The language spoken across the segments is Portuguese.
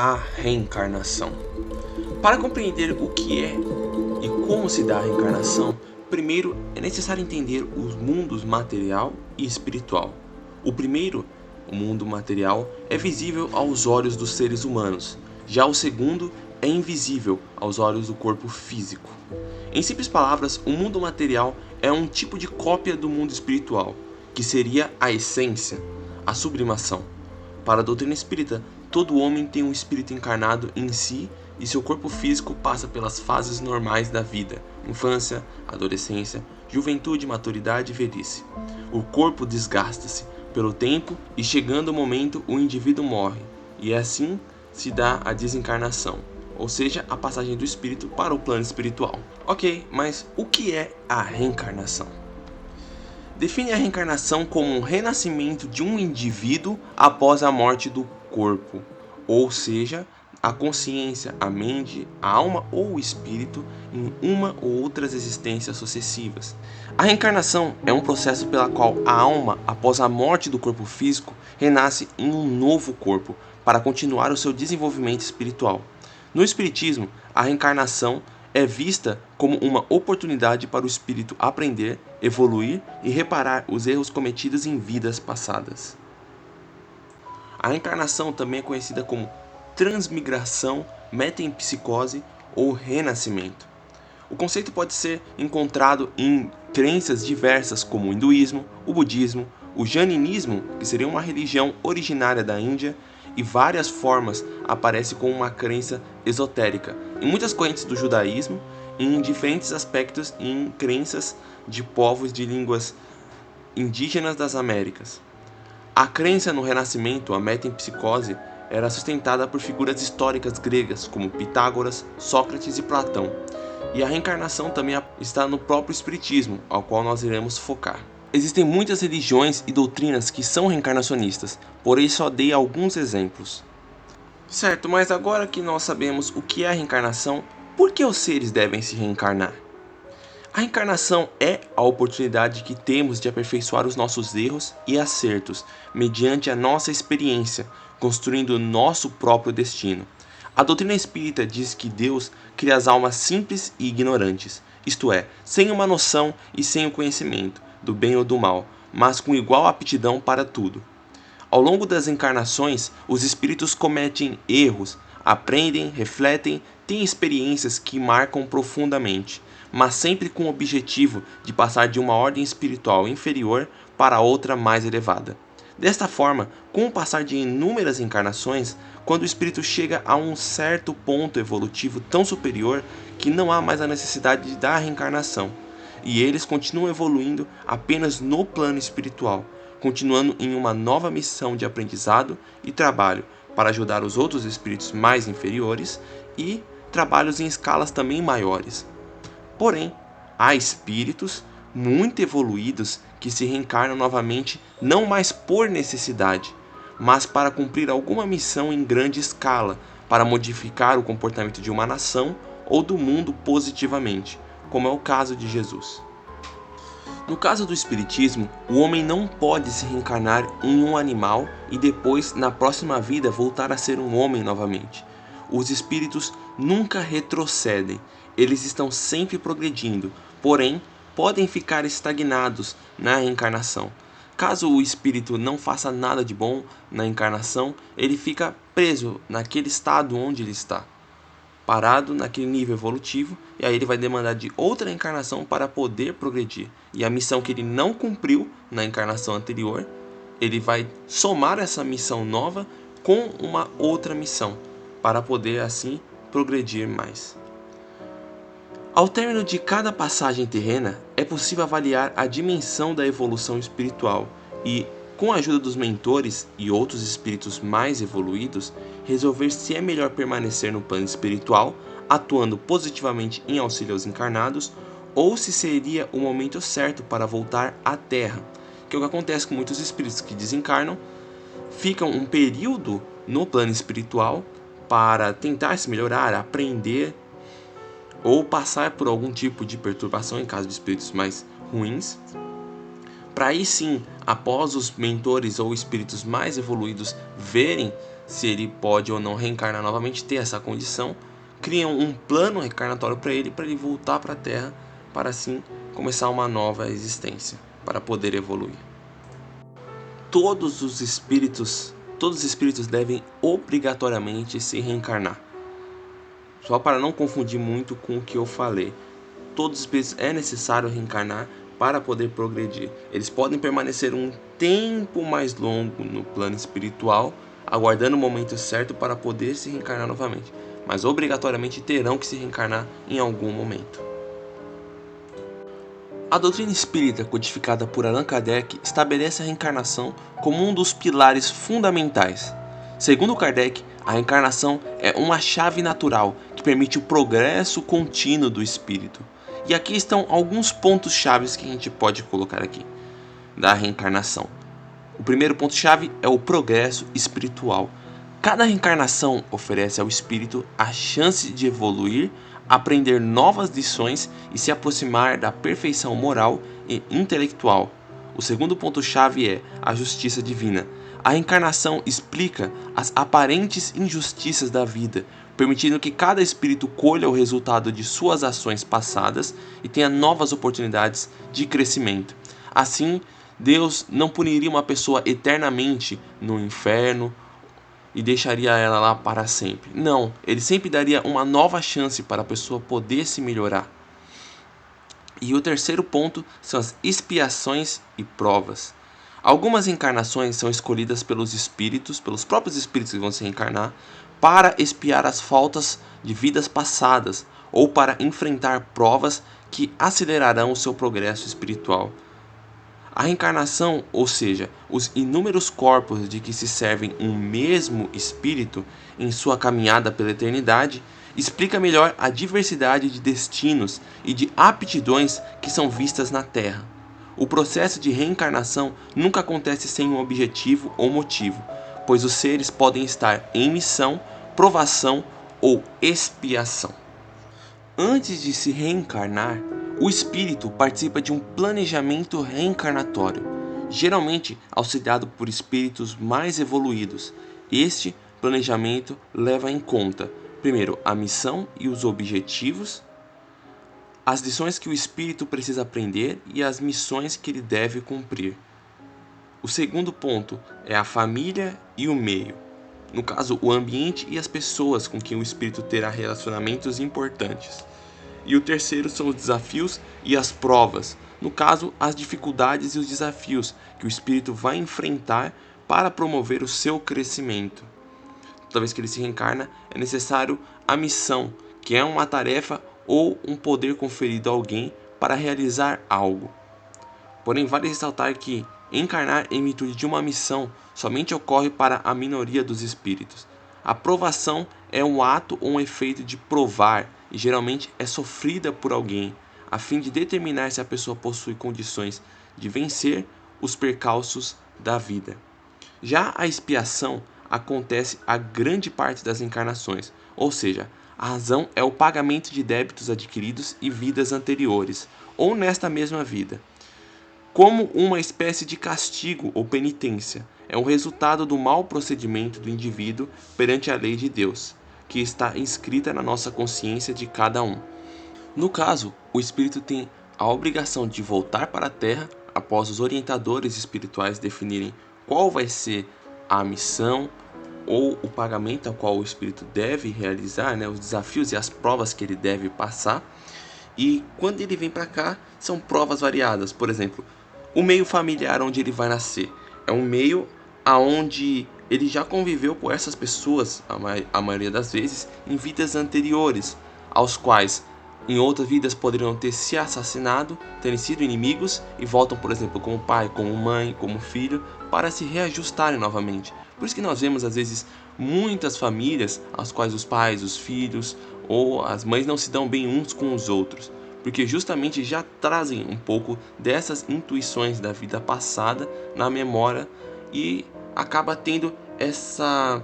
A reencarnação. Para compreender o que é e como se dá a reencarnação, primeiro é necessário entender os mundos material e espiritual. O primeiro, o mundo material, é visível aos olhos dos seres humanos, já o segundo é invisível aos olhos do corpo físico. Em simples palavras, o mundo material é um tipo de cópia do mundo espiritual, que seria a essência, a sublimação. Para a doutrina espírita, todo homem tem um espírito encarnado em si e seu corpo físico passa pelas fases normais da vida: infância, adolescência, juventude, maturidade e velhice. O corpo desgasta-se pelo tempo e, chegando o momento, o indivíduo morre, e assim se dá a desencarnação, ou seja, a passagem do espírito para o plano espiritual. Ok, mas o que é a reencarnação? Define a reencarnação como um renascimento de um indivíduo após a morte do corpo, ou seja, a consciência, a mente, a alma ou o espírito em uma ou outras existências sucessivas. A reencarnação é um processo pela qual a alma, após a morte do corpo físico, renasce em um novo corpo para continuar o seu desenvolvimento espiritual. No Espiritismo, a reencarnação é vista como uma oportunidade para o espírito aprender, evoluir e reparar os erros cometidos em vidas passadas. A reencarnação também é conhecida como transmigração, metempsicose ou renascimento. O conceito pode ser encontrado em crenças diversas como o hinduísmo, o budismo, o jainismo, que seria uma religião originária da Índia, e várias formas aparece como uma crença esotérica em muitas correntes do judaísmo e em diferentes aspectos em crenças de povos de línguas indígenas das Américas. A crença no renascimento, a metempsicose, era sustentada por figuras históricas gregas como Pitágoras, Sócrates e Platão, e a reencarnação também está no próprio espiritismo, ao qual nós iremos focar. Existem muitas religiões e doutrinas que são reencarnacionistas, porém só dei alguns exemplos. Certo, mas agora que nós sabemos o que é a reencarnação, por que os seres devem se reencarnar? A reencarnação é a oportunidade que temos de aperfeiçoar os nossos erros e acertos, mediante a nossa experiência, construindo o nosso próprio destino. A doutrina espírita diz que Deus cria as almas simples e ignorantes, isto é, sem uma noção e sem o conhecimento do bem ou do mal, mas com igual aptidão para tudo. Ao longo das encarnações, os espíritos cometem erros, aprendem, refletem, têm experiências que marcam profundamente, mas sempre com o objetivo de passar de uma ordem espiritual inferior para outra mais elevada. Desta forma, com o passar de inúmeras encarnações, quando o espírito chega a um certo ponto evolutivo tão superior que não há mais a necessidade da reencarnação, e eles continuam evoluindo apenas no plano espiritual, continuando em uma nova missão de aprendizado e trabalho para ajudar os outros espíritos mais inferiores e trabalhos em escalas também maiores. Porém, há espíritos muito evoluídos que se reencarnam novamente não mais por necessidade, mas para cumprir alguma missão em grande escala, para modificar o comportamento de uma nação ou do mundo positivamente, como é o caso de Jesus. No caso do espiritismo, o homem não pode se reencarnar em um animal e depois, na próxima vida, voltar a ser um homem novamente. Os espíritos nunca retrocedem, eles estão sempre progredindo, porém, podem ficar estagnados na reencarnação. Caso o espírito não faça nada de bom na encarnação, ele fica preso naquele estado onde ele está, parado naquele nível evolutivo, e aí ele vai demandar de outra encarnação para poder progredir. E a missão que ele não cumpriu na encarnação anterior, ele vai somar essa missão nova com uma outra missão, para poder assim progredir mais. Ao término de cada passagem terrena, é possível avaliar a dimensão da evolução espiritual e, com a ajuda dos mentores e outros espíritos mais evoluídos, resolver se é melhor permanecer no plano espiritual, atuando positivamente em auxílio aos encarnados, ou se seria o momento certo para voltar à Terra, que é o que acontece com muitos espíritos que desencarnam, ficam um período no plano espiritual para tentar se melhorar, aprender ou passar por algum tipo de perturbação em caso de espíritos mais ruins, para aí sim, após os mentores ou espíritos mais evoluídos verem se ele pode ou não reencarnar novamente, ter essa condição, criam um plano reencarnatório para ele voltar para a Terra, para assim começar uma nova existência, para poder evoluir. Todos os espíritos devem obrigatoriamente se reencarnar. Só para não confundir muito com o que eu falei. Todos os espíritos é necessário reencarnar para poder progredir. Eles podem permanecer um tempo mais longo no plano espiritual, aguardando o momento certo para poder se reencarnar novamente, mas obrigatoriamente terão que se reencarnar em algum momento. A doutrina espírita, codificada por Allan Kardec, estabelece a reencarnação como um dos pilares fundamentais. Segundo Kardec, a reencarnação é uma chave natural que permite o progresso contínuo do espírito. E aqui estão alguns pontos chaves que a gente pode colocar aqui da reencarnação. O primeiro ponto-chave é o progresso espiritual. Cada reencarnação oferece ao espírito a chance de evoluir, aprender novas lições e se aproximar da perfeição moral e intelectual. O segundo ponto-chave é a justiça divina. A reencarnação explica as aparentes injustiças da vida, permitindo que cada espírito colha o resultado de suas ações passadas e tenha novas oportunidades de crescimento. Assim, Deus não puniria uma pessoa eternamente no inferno e deixaria ela lá para sempre. Não, ele sempre daria uma nova chance para a pessoa poder se melhorar. E o terceiro ponto são as expiações e provas. Algumas encarnações são escolhidas pelos próprios espíritos que vão se reencarnar, para expiar as faltas de vidas passadas ou para enfrentar provas que acelerarão o seu progresso espiritual. A reencarnação, ou seja, os inúmeros corpos de que se servem um mesmo espírito em sua caminhada pela eternidade, explica melhor a diversidade de destinos e de aptidões que são vistas na Terra. O processo de reencarnação nunca acontece sem um objetivo ou motivo, pois os seres podem estar em missão, provação ou expiação. Antes de se reencarnar, o espírito participa de um planejamento reencarnatório, geralmente auxiliado por espíritos mais evoluídos. Este planejamento leva em conta, primeiro, a missão e os objetivos, as lições que o espírito precisa aprender e as missões que ele deve cumprir. O segundo ponto é a família e o meio. No caso, o ambiente e as pessoas com quem o espírito terá relacionamentos importantes. E o terceiro são os desafios e as provas. No caso, as dificuldades e os desafios que o espírito vai enfrentar para promover o seu crescimento. Toda vez que ele se reencarna, é necessário a missão, que é uma tarefa ou um poder conferido a alguém para realizar algo. Porém, vale ressaltar que encarnar em virtude de uma missão somente ocorre para a minoria dos espíritos. A provação é um ato ou um efeito de provar e geralmente é sofrida por alguém, a fim de determinar se a pessoa possui condições de vencer os percalços da vida. Já a expiação acontece a grande parte das encarnações, ou seja, a razão é o pagamento de débitos adquiridos em vidas anteriores, ou nesta mesma vida. Como uma espécie de castigo ou penitência, é o resultado do mau procedimento do indivíduo perante a lei de Deus, que está inscrita na nossa consciência de cada um. No caso, o espírito tem a obrigação de voltar para a Terra após os orientadores espirituais definirem qual vai ser a missão ou o pagamento ao qual o espírito deve realizar, os desafios e as provas que ele deve passar. E quando ele vem para cá, são provas variadas. Por exemplo, o meio familiar onde ele vai nascer é um meio aonde ele já conviveu com essas pessoas, a maioria das vezes, em vidas anteriores, aos quais em outras vidas poderiam ter se assassinado, terem sido inimigos e voltam, por exemplo, como pai, como mãe, como filho, para se reajustarem novamente. Por isso que nós vemos, às vezes, muitas famílias às quais os pais, os filhos ou as mães não se dão bem uns com os outros, porque justamente já trazem um pouco dessas intuições da vida passada na memória e acaba tendo essa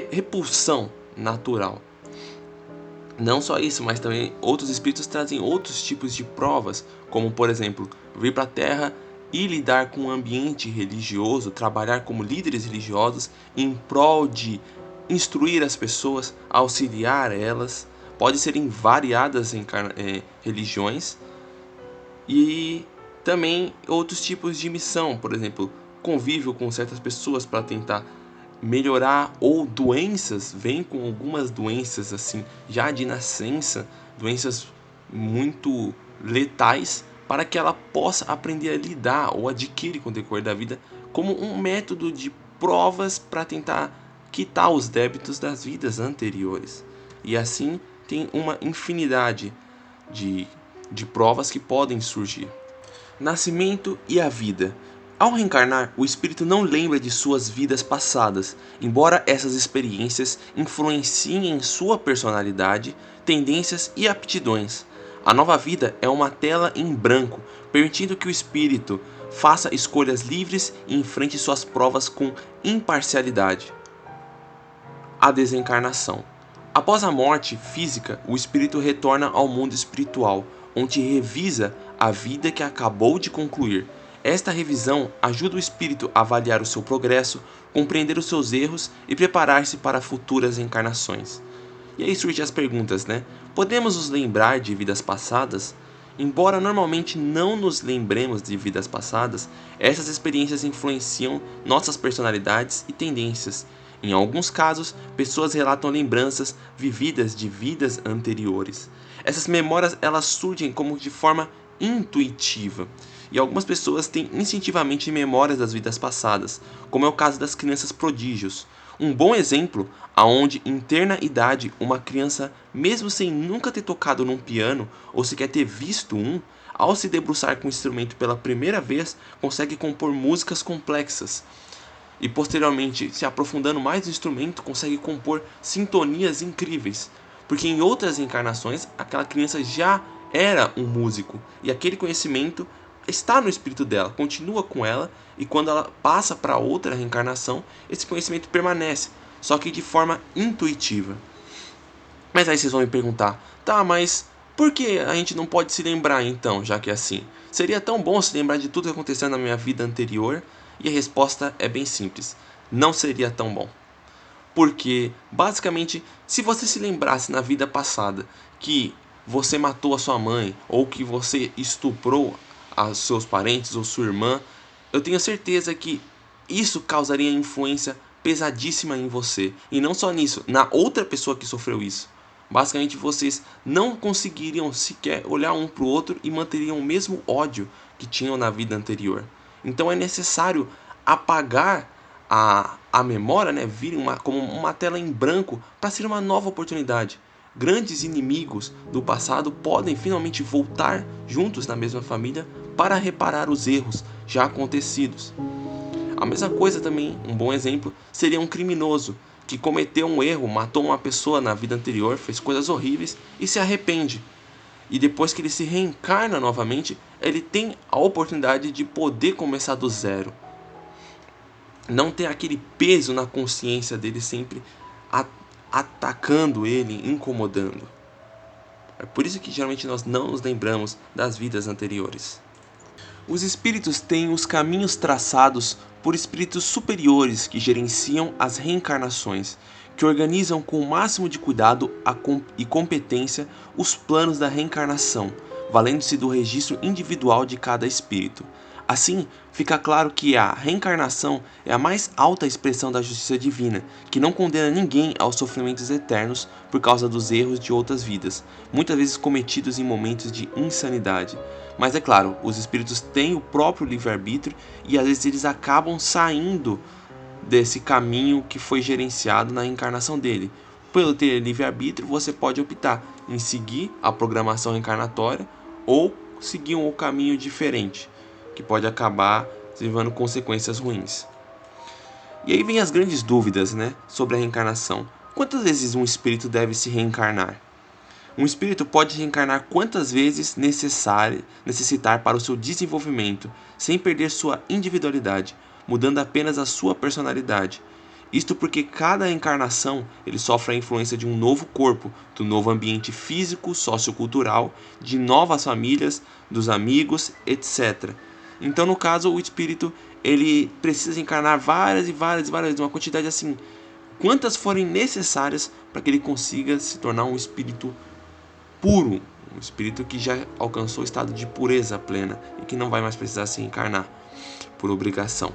repulsão natural. Não só isso, mas também outros espíritos trazem outros tipos de provas, como por exemplo, vir para a Terra e lidar com o ambiente religioso, trabalhar como líderes religiosos em prol de instruir as pessoas, auxiliar elas. Pode ser em variadas religiões e também outros tipos de missão, por exemplo, convívio com certas pessoas para tentar melhorar, ou doenças, vem com algumas doenças assim já de nascença, doenças muito letais, para que ela possa aprender a lidar ou adquirir com o decorrer da vida como um método de provas para tentar quitar os débitos das vidas anteriores. E assim tem uma infinidade de, de provas que podem surgir. Nascimento e a vida. Ao reencarnar, o espírito não lembra de suas vidas passadas, embora essas experiências influenciem em sua personalidade, tendências e aptidões. A nova vida é uma tela em branco, permitindo que o espírito faça escolhas livres e enfrente suas provas com imparcialidade. A desencarnação. Após a morte física, o espírito retorna ao mundo espiritual, onde revisa a vida que acabou de concluir. Esta revisão ajuda o espírito a avaliar o seu progresso, compreender os seus erros e preparar-se para futuras encarnações. E aí surgem as perguntas, né? Podemos nos lembrar de vidas passadas? Embora normalmente não nos lembremos de vidas passadas, essas experiências influenciam nossas personalidades e tendências. Em alguns casos, pessoas relatam lembranças vividas de vidas anteriores. Essas memórias elas surgem como de forma intuitiva. E algumas pessoas têm instintivamente memórias das vidas passadas, como é o caso das crianças prodígios. Um bom exemplo aonde em terna idade uma criança, mesmo sem nunca ter tocado num piano ou sequer ter visto um, ao se debruçar com o instrumento pela primeira vez, consegue compor músicas complexas. E posteriormente, se aprofundando mais no instrumento, consegue compor sintonias incríveis. Porque em outras encarnações, aquela criança já era um músico e aquele conhecimento está no espírito dela, continua com ela, e quando ela passa para outra reencarnação, esse conhecimento permanece, só que de forma intuitiva. Mas aí vocês vão me perguntar, tá, mas por que a gente não pode se lembrar então, já que é assim? Seria tão bom se lembrar de tudo que aconteceu na minha vida anterior? E a resposta é bem simples, não seria tão bom. Porque, basicamente, se você se lembrasse na vida passada que você matou a sua mãe ou que você estuprou a seus parentes ou sua irmã, eu tenho certeza que isso causaria influência pesadíssima em você. E não só nisso, na outra pessoa que sofreu isso. Basicamente, vocês não conseguiriam sequer olhar um para o outro e manteriam o mesmo ódio que tinham na vida anterior. Então é necessário apagar a memória, né, vir como uma tela em branco para ser uma nova oportunidade. Grandes inimigos do passado podem finalmente voltar juntos na mesma família para reparar os erros já acontecidos. A mesma coisa também, um bom exemplo, seria um criminoso que cometeu um erro, matou uma pessoa na vida anterior, fez coisas horríveis e se arrepende. E depois que ele se reencarna novamente, ele tem a oportunidade de poder começar do zero. Não ter aquele peso na consciência dele sempre atacando ele, incomodando. É por isso que geralmente nós não nos lembramos das vidas anteriores. Os espíritos têm os caminhos traçados por espíritos superiores que gerenciam as reencarnações, que organizam com o máximo de cuidado e competência os planos da reencarnação, valendo-se do registro individual de cada espírito. Assim, fica claro que a reencarnação é a mais alta expressão da justiça divina, que não condena ninguém aos sofrimentos eternos por causa dos erros de outras vidas, muitas vezes cometidos em momentos de insanidade. Mas é claro, os espíritos têm o próprio livre-arbítrio e às vezes eles acabam saindo desse caminho que foi gerenciado na encarnação dele. Pelo ter livre-arbítrio, você pode optar em seguir a programação encarnatória ou seguir um caminho diferente, que pode acabar levando consequências ruins. E aí vem as grandes dúvidas, né, sobre a reencarnação. Quantas vezes um espírito deve se reencarnar? Um espírito pode reencarnar quantas vezes necessitar para o seu desenvolvimento, sem perder sua individualidade, mudando apenas a sua personalidade. Isto porque cada encarnação ele sofre a influência de um novo corpo, do novo ambiente físico, sociocultural, de novas famílias, dos amigos, etc. Então, no caso, o espírito ele precisa encarnar várias e várias e várias, uma quantidade assim, quantas forem necessárias para que ele consiga se tornar um espírito puro, um espírito que já alcançou o estado de pureza plena e que não vai mais precisar se encarnar por obrigação.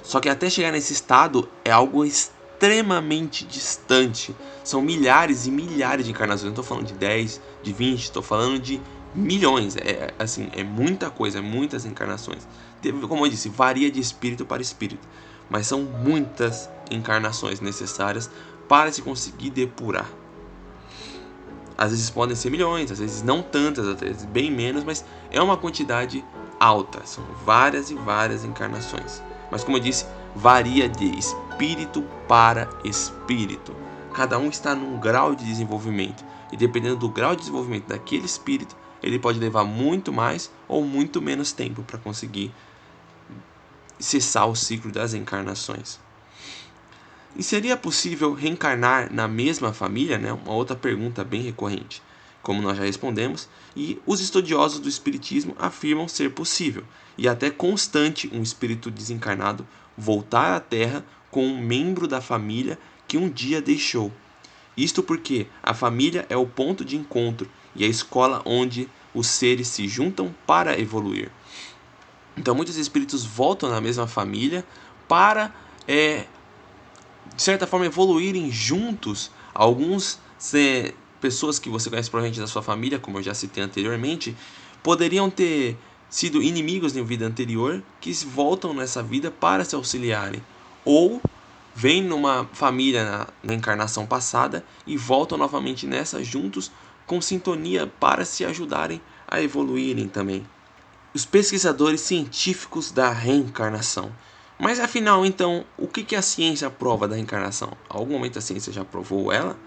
Só que até chegar nesse estado é algo extremamente distante. São milhares e milhares de encarnações. Não estou falando de 10, de 20, estou falando de milhões. É muita coisa, é muitas encarnações. Como eu disse, varia de espírito para espírito. Mas são muitas encarnações necessárias para se conseguir depurar. Às vezes podem ser milhões, às vezes não tantas, às vezes bem menos, mas é uma quantidade alta. São várias e várias encarnações. Mas como eu disse, varia de espírito para espírito. Cada um está num grau de desenvolvimento. E dependendo do grau de desenvolvimento daquele espírito, ele pode levar muito mais ou muito menos tempo para conseguir cessar o ciclo das encarnações. E seria possível reencarnar na mesma família? Uma outra pergunta bem recorrente, como nós já respondemos, e os estudiosos do espiritismo afirmam ser possível, e até constante um espírito desencarnado voltar à Terra com um membro da família que um dia deixou. Isto porque a família é o ponto de encontro e a escola onde os seres se juntam para evoluir. Então muitos espíritos voltam na mesma família para de certa forma evoluírem juntos. Alguns pessoas que você conhece provavelmente da sua família, como eu já citei anteriormente, poderiam ter sido inimigos em vida anterior, que voltam nessa vida para se auxiliarem, ou vêm numa família na encarnação passada e voltam novamente nessa juntos com sintonia para se ajudarem a evoluírem também. Os pesquisadores científicos da reencarnação. Mas afinal, então, o que a ciência prova da reencarnação? A algum momento a ciência já provou ela?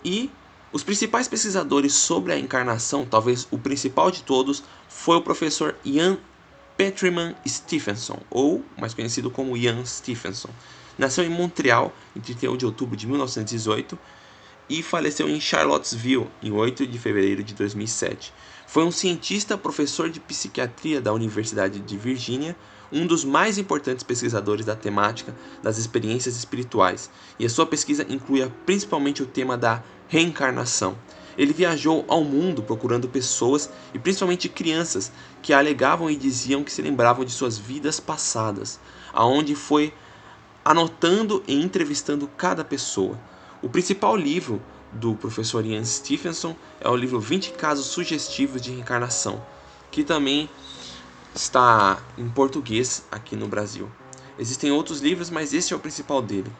E os principais pesquisadores sobre a encarnação, talvez o principal de todos, foi o professor Ian Petryman Stephenson, ou mais conhecido como Ian Stephenson. Nasceu em Montreal em 31 de outubro de 1918 e faleceu em Charlottesville em 8 de fevereiro de 2007. Foi um cientista, professor de psiquiatria da Universidade de Virgínia, um dos mais importantes pesquisadores da temática das experiências espirituais, e a sua pesquisa incluía principalmente o tema da reencarnação. Ele viajou ao mundo procurando pessoas, e principalmente crianças, que alegavam e diziam que se lembravam de suas vidas passadas, aonde foi anotando e entrevistando cada pessoa. O principal livro do professor Ian Stephenson é o livro 20 Casos Sugestivos de Reencarnação, que também está em português aqui no Brasil. Existem outros livros, mas esse é o principal dele.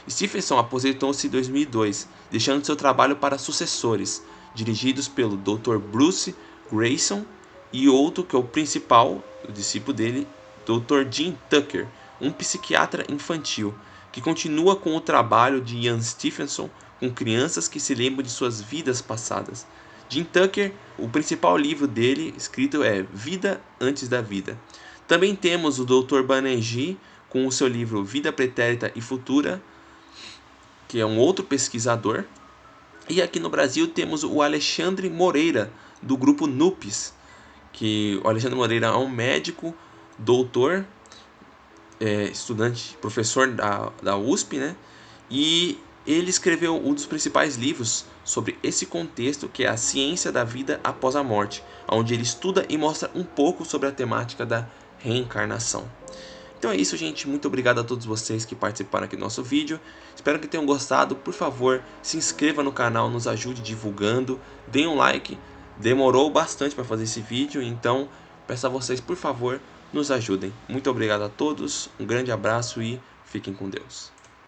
Stephenson aposentou-se em 2002, deixando seu trabalho para sucessores, dirigidos pelo Dr. Bruce Grayson e outro que é o principal, o discípulo dele, Dr. Jim Tucker, um psiquiatra infantil, que continua com o trabalho de Ian Stephenson com crianças que se lembram de suas vidas passadas. Jim Tucker, o principal livro dele escrito é Vida Antes da Vida. Também temos o Dr. Banerjee com o seu livro Vida Pretérita e Futura, que é um outro pesquisador. E aqui no Brasil temos o Alexandre Moreira, do grupo NUPES, que o Alexandre Moreira é um médico, doutor, estudante, professor da USP, né? E ele escreveu um dos principais livros sobre esse contexto, que é a ciência da vida após a morte, onde ele estuda e mostra um pouco sobre a temática da reencarnação. Então é isso, gente. Muito obrigado a todos vocês que participaram aqui do nosso vídeo. Espero que tenham gostado. Por favor, se inscreva no canal, nos ajude divulgando, dê um like. Demorou bastante para fazer esse vídeo, então peço a vocês, por favor, nos ajudem. Muito obrigado a todos, um grande abraço e fiquem com Deus.